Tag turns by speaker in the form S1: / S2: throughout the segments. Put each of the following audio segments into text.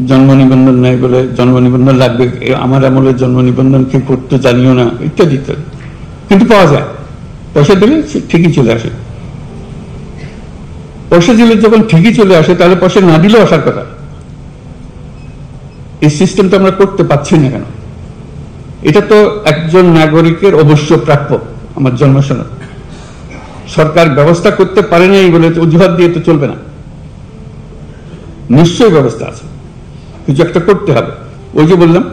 S1: জন্ম নিবন্ধন নাই বলে জন্ম নিবন্ধন লাগবে, আমার আমলে জন্ম নিবন্ধন কি করতে জানিও না, ইত্যাদি ইত্যাদি। কিন্তু পাওয়া যায়, পয়সা দিলে ঠিকই চলে আসে। পয়সা দিলে যখন ঠিকই চলে আসে, তাহলে পয়সা না দিলেও আসার কথা। এই সিস্টেমটা আমরা করতে পারছি না কেন? এটা তো একজন নাগরিকের অবশ্য প্রাপ্য, আমার জন্ম সনদ। সরকার ব্যবস্থা করতে পারে না এই বলে অজুহাত দিয়ে তো চলবে না, নিশ্চয়ই ব্যবস্থা আছে, কিছু একটা করতে হবে। ওই যে বললাম,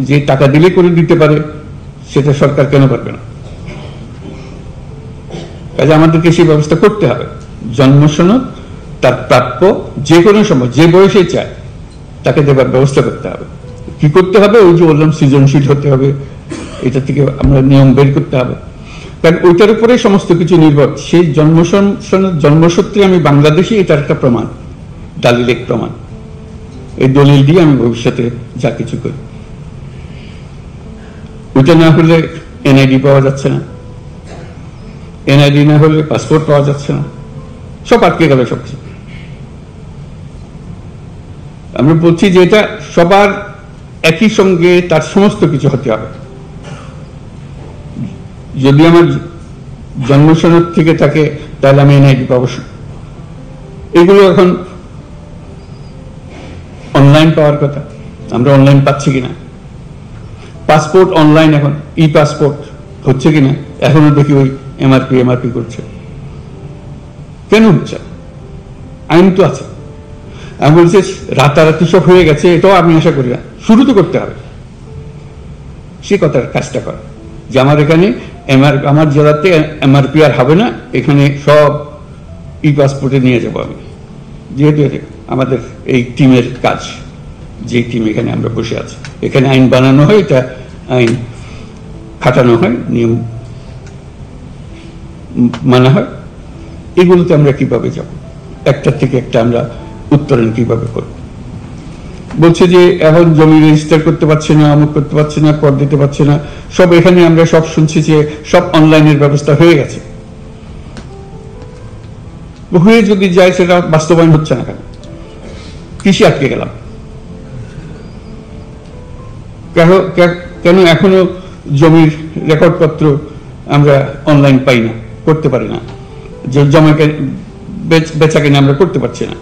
S1: যে টাকা দিলে করে দিতে পারে, সেটা সরকার কেন পারবে না? কাজে আমাদেরকে সেই ব্যবস্থা করতে হবে। জন্ম সনদ তার প্রাপ্য যে কোনো সময় যে বয়সে চায় তাকে দেবার ব্যবস্থা করতে হবে। কি করতে হবে? ওই যে বললাম, সৃজনশীল হতে হবে, এটা থেকে আমরা নিয়ম বের করতে হবে, কারণ ওইটার উপরে সমস্ত কিছু নির্ভর। সেই জন্মসূত্রে আমি বাংলাদেশি, এটার একটা প্রমাণ, দালিলিক প্রমাণ। এই দলিল দিয়ে আমি ভবিষ্যতে যা কিছু করি। ওইটা না হলে এনআইডি পাওয়া যাচ্ছে না, এনআইডি না হলে পাসপোর্ট পাওয়া যাচ্ছে না, সব আটকে গেল সবকিছু। আমরা বলছি যে এটা সবার একই সঙ্গে তার সমস্ত কিছু হতে হবে। যদি আমার জন্ম সনদ থেকে থাকে, তাহলে আমি এনআইডি পাবো। এগুলো এখন অনলাইন পাওয়ার কথা, আমরা অনলাইন পাচ্ছি কিনা? পাসপোর্ট অনলাইন, এখন ই পাসপোর্ট হচ্ছে কিনা? এখনো দেখি ওই এমআরপি করছে। কেন হচ্ছে? আইন তো আছে। আমি বলছি রাতারাতি সব হয়ে গেছে, এটাও আমি আশা করি না। শুরু তো করতে হবে, সে কথার কাজটা করা, যে আমার এখানে আমার জেলাতে এমআরপি আর হবে না, এখানে সব ই পাসপোর্টে নিয়ে যাবো আমি। যেহেতু আমাদের এই টিমের কাজ, যে টিম এখানে আমরা বসে আছি, এখানে আইন বানানো হয়, এটা আইন খাটানো হয়, নিয়ম মানা হয়। এগুলোতে আমরা কিভাবে যাব? একটার থেকে একটা আমরা উত্তরণ কিভাবে করব? বলছে যে এখন জমি রেজিস্টার করতে পারছে না, অমুক করতে পারছে না, কর দিতে পারছে না, সব এখানে আমরা সব শুনছি যে সব অনলাইনের ব্যবস্থা হয়ে গেছে। হয়ে যদি যায়, সেটা বাস্তবায়ন হচ্ছে না কেন? কৃষি আটকে গেলাম কেন? এখনো জমির রেকর্ডপত্র আমরা অনলাইন পাই না, করতে পারি না, যে জমাকে বেচা কিনা আমরা করতে পারছি না।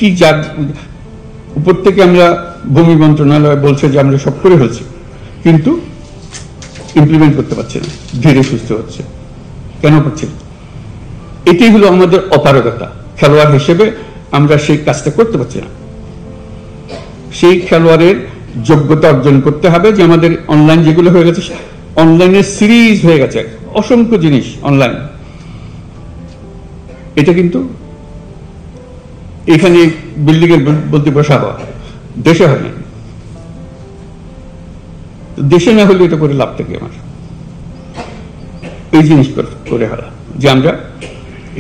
S1: কি যার উপর থেকে আমরা, ভূমি মন্ত্রণালয় বলছে যে আমরা সব করে ফেলছি, কিন্তু ইমপ্লিমেন্ট করতে পারছি না, ধীরে সুস্থ হচ্ছে। কেন পারছি না? এটাই হলো আমাদের অপারগতা। খেলোয়াড় হিসেবে আমরা সেই কাজটা করতে পারছি না। সেই খেলোয়াড়ের যোগ্যতা অর্জন করতে হবে, যে আমাদের অনলাইন যেগুলো হয়ে গেছে, অনলাইনের সিরিজ হয়ে গেছে, অসংখ্য জিনিস অনলাইন। এটা কিন্তু এখানে বিল্ডিং এর বলতে বসাবো, দেশে হয় না। দেশে না হলে এটা করে লাভটা কি আমার? এই জিনিস করে হলো যে আমরা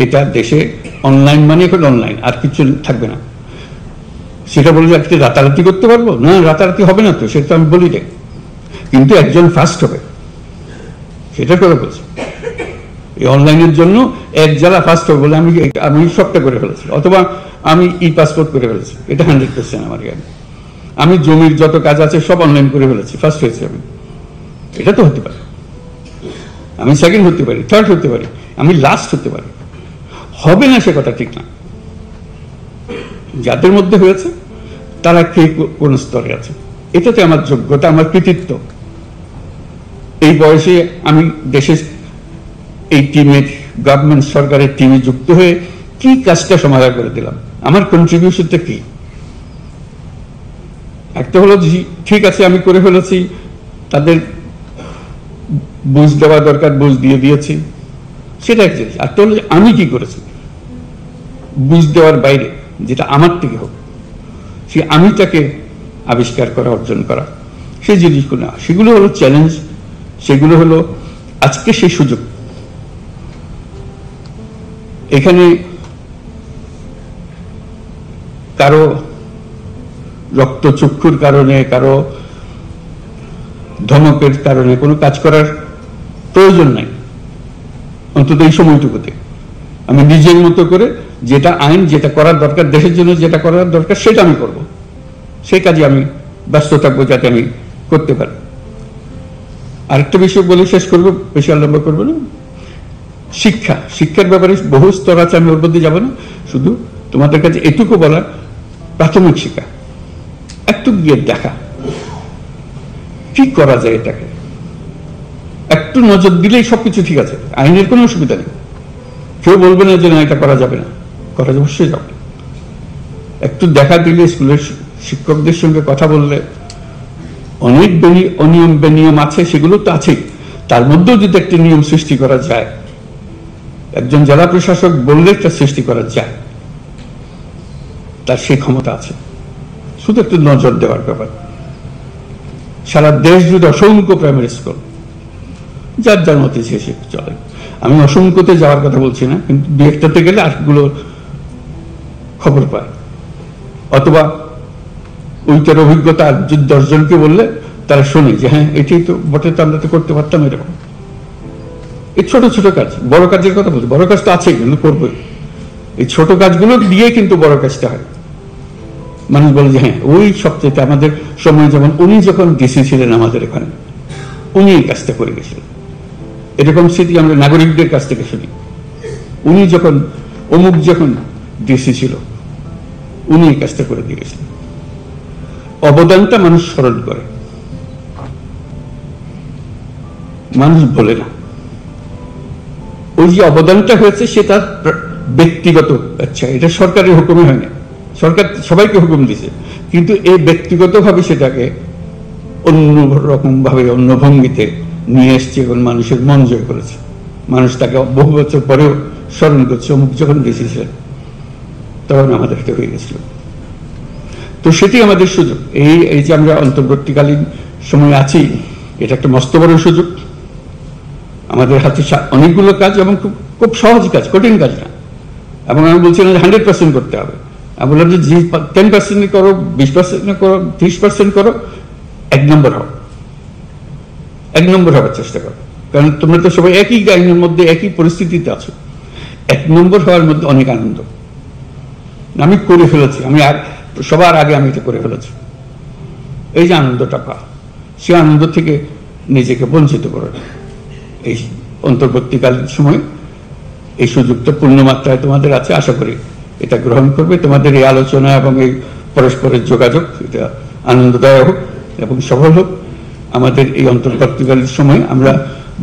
S1: এটা দেশে অনলাইন মানে এখন অনলাইন, আর কিছু থাকবে না। সেটা বলে আজকে রাতারাতি করতে পারবো না, রাতারাতি হবে না তো, সেটা আমি বলি না, কিন্তু একজন ফার্স্ট হবে, সেটা করে বলছি। এই অনলাইনের জন্য এক জেলা ফার্স্ট হবে বলে আমি সবটা করে ফেলেছি, অথবা আমি ই পাসপোর্ট করে ফেলেছি, এটা 100% আমার জ্ঞান। আমি জমির যত কাজ আছে সব অনলাইন করে ফেলেছি, ফার্স্ট হয়েছি আমি। এটা তো হতে পারে, আমি সেকেন্ড হতে পারি, থার্ড হতে পারি, আমি লাস্ট হতে পারি, হবে না সে কথা ঠিক না। যাদের মধ্যে হয়েছে তারা কে কোন স্তরে আছে, এটাতে আমার যোগ্যতা, আমার কৃতিত্ব। এই বয়সে আমি দেশের এই টিমের, গভর্নমেন্ট সরকারের টিমে যুক্ত হয়ে কি কাজটা সমাধান করে দিলাম, আমার কন্ট্রিবিউশনটা কি? একটা হলো ঠিক আছে আমি করে ফেলেছি, তাদের বুঝ দেওয়া দরকার, বুঝ দিয়ে দিয়েছি, সেটা এক জিনিস। আর তাহলে আমি কি করেছি বুঝ দেওয়ার বাইরে, যেটা আমার থেকে হোক, সে আমিটাকে আবিষ্কার করা, অর্জন করা, সেই জিনিসগুলো না, সেগুলো হলো চ্যালেঞ্জ, সেগুলো হলো আজকে সেই সুযোগ। এখানে কারো রক্তচক্ষুর কারণে, কারো ধমকের কারণে কোনো কাজ করার প্রয়োজন নাই, অন্তত এই সময়টুকুতে। আমি নিজের মতো করে যেটা আইন, যেটা করার দরকার, দেশের জন্য যেটা করার দরকার সেটা আমি করব, সেই কাজে আমি ব্যস্ত থাকবো যাতে আমি করতে পারি। আরেকটা বিষয় বলে শেষ করবো, বেশি আলম্ব করবো না। শিক্ষার ব্যাপারে বহু স্তর আছে, আমি ওর মধ্যে যাবো না। শুধু তোমাদের কাছে এটুকু বলা, প্রাথমিক শিক্ষা একটু গিয়ে দেখা কি করা যায়, এটাকে একটু নজর দিলেই সবকিছু ঠিক আছে, আইনের কোনো অসুবিধা নেই। কেউ বলবে না যে না এটা করা যাবে না, করা অবশ্যই যাবে। একটু দেখা দিলে, স্কুলের শিক্ষকদের সঙ্গে কথা বললে, অনেক অনিয়ম বেনিয়ম আছে, সেগুলো তো আছেই, তার মধ্যেও যদি একটি নিয়ম সৃষ্টি করা যায়, একজন জেলা প্রশাসক বললে একটা সৃষ্টি করা যায়, তার সেই ক্ষমতা আছে। শুধু একটু নজর দেওয়ার ব্যাপার। সারা দেশ জুড়ে অসংখ্য প্রাইমারি স্কুল, যার যার মতে সে চলে। আমি অসংখ্যতে যাওয়ার কথা বলছি না, কিন্তু দু একটাতে গেলে আরেকগুলো খবর পায়, অথবা ওইটার অভিজ্ঞতা 10 জনকে বললে তারা শোনে যে হ্যাঁ এটাই তো বটে, তো আমরা তো করতে পারতাম এরকম। এই ছোট ছোট কাজ, বড় কাজের কথা বলছি, বড় কাজ তো আছে কিন্তু করবোই। এই ছোট কাজগুলো দিয়ে কিন্তু বড় কাজটা হয়। মানুষ বলে যে হ্যাঁ ওই সবচেয়ে, আমাদের সময় যেমন উনি যখন ডিসি ছিলেন আমাদের এখানে, উনি এই কাজটা করে গেছিলেন। এরকম স্মৃতি আমরা নাগরিকদের কাছ থেকে শুনি। উনি যখন অমুক যখন ডিসি ছিল, উনি এই কাজটা করে দিয়ে গেছিলেন। অবদানটা মানুষ স্মরণ করে, মানুষ বলে না। ওই যে অবদানটা হয়েছে সেটা ব্যক্তিগত, আচ্ছা এটা সরকারের হুকুমে হয় না, সরকার সবাইকে হুকুম দিছে, কিন্তু এই ব্যক্তিগতভাবে সেটাকে অন্যরকম ভাবে, অন্য ভঙ্গিতে নিয়ে এসছে এবং মানুষের মন জয় করেছে। মানুষ তাকে বহু বছর পরেও স্মরণ করছে, অমুক যখন দিয়েছিলেন তখন আমাদের এটা হয়ে গেছিল। তো সেটি আমাদের সুযোগ। এই যে আমরা অন্তর্বর্তীকালীন সময় আছি, এটা একটা মস্ত বড় সুযোগ। আমাদের হাতে অনেকগুলো কাজ, এবং খুব সহজ কাজ, কঠিন কাজ না। এবং আমি বলছি না যে 100% করতে হবে, আমি বললাম যে 10% করো, 20% করো, 30% করো, 1 নম্বর হও, 1 নম্বর হওয়ার চেষ্টা করো। কারণ তোমরা তো সবাই একই আইনের মধ্যে, একই পরিস্থিতিতে আছো। 1 নম্বর হওয়ার মধ্যে অনেক আনন্দ। আমি করে ফেলেছি, আমি সবার আগে আমি এটা করে ফেলেছি, এই যে আনন্দটা পা, সে আনন্দ থেকে নিজেকে বঞ্চিত করো না। এই অন্তর্বর্তীকালীন সময় এই সুযোগটা পূর্ণ মাত্রায় তোমাদের আছে, আশা করি এটা গ্রহণ করবে। তোমাদের এই আলোচনা এবং এই পরস্পরের যোগাযোগ, এটা আনন্দদায়ক হোক এবং সফল হোক। আমাদের এই অন্তর্বর্তীকালীন সময় আমরা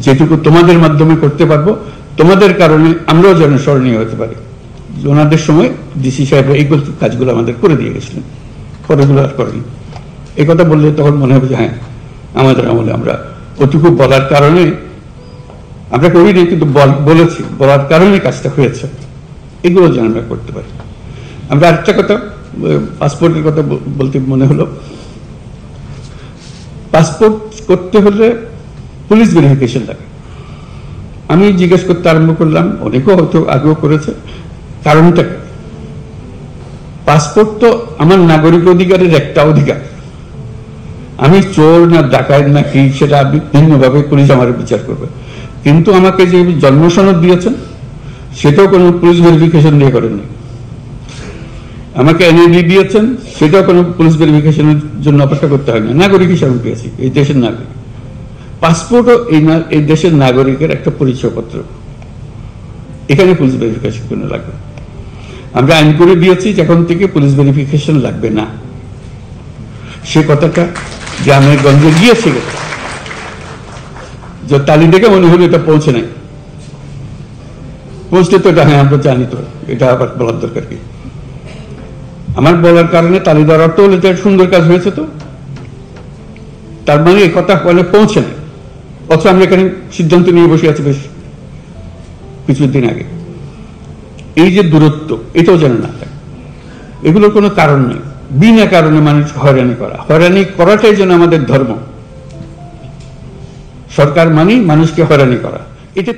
S1: যেটুকু তোমাদের মাধ্যমে করতে পারবো, তোমাদের কারণে আমরাও যেন স্মরণীয় হতে পারি। ওনাদের সময় ডিসি সাহেব এই কাজগুলো আমাদের করে দিয়ে গেছিলেন, পরেগুলো আর করেনি। এই কথা বললে তখন মনে হবে যে হ্যাঁ আমাদের আমলে আমরা ওটুকু বলার কারণে, আমরা করিনি কিন্তু বলেছি, বলার কারণে কাজটা হয়েছে। এগুলো যেন আমরা করতে পারি। আমরা আরেকটা কথা, পাসপোর্টের কথা বলতে মনে হলো, পাসপোর্ট করতে হলে পুলিশ ভেরিফিকেশন লাগে। আমি জিজ্ঞেস করতে আরম্ভ করলাম, অনেকেও হয়তো আগেও করেছে, কারণটা কি? পাসপোর্ট তো আমার নাগরিক অধিকারের একটা অধিকার। আমি চোর না ডাকাত না কি, সেটা ভিন্নভাবে পুলিশ আমার বিচার করবে, কিন্তু আমাকে যে জন্ম সনদ দিয়েছেন সেটাও কোনো পুলিশ ভেরিফিকেশন দিয়ে করেননি। আমাকে এনআইডি দিয়েছেন, সেটাও কোনো পুলিশ ভেরিফিকেশনের জন্য অপেক্ষা করতে হয় না, নাগরিক হিসাবে পেয়েছি, এই দেশের নাগরিক। পাসপোর্টও এই দেশের নাগরিকের একটা পরিচয়পত্র, এখানে পুলিশ ভেরিফিকেশন কোনো লাগবে। আমরা আইন করে দিয়েছি যখন থেকে পুলিশ ভেরিফিকেশন লাগবে না। সে কথাটা গ্রামের গঞ্জে গিয়েছে, যে তালি দেখে মনে হলো এটা পৌঁছে নাই, পৌঁছতে তো এটা হ্যাঁ আমরা জানি, তো এটা আবার বলার দরকার কি? আমার বলার কারণে তালি দেওয়ার অর্থ হলে এটা সুন্দর কাজ হয়েছে, তো তার মানে এই কথা পৌঁছে নাই, অথচ আমরা এখানে সিদ্ধান্ত নিয়ে বসে আছি বেশ কিছুদিন আগে। এই যে দূরত্ব, এটাও যেন না থাকে। এগুলোর কোনো কারণ নেই, বিনা কারণে মানুষ হয়রানি করা, হয়রানি করাটাই যেন আমাদের ধর্ম। সরকার মানেই মানুষকে হয়রানি করা, এটা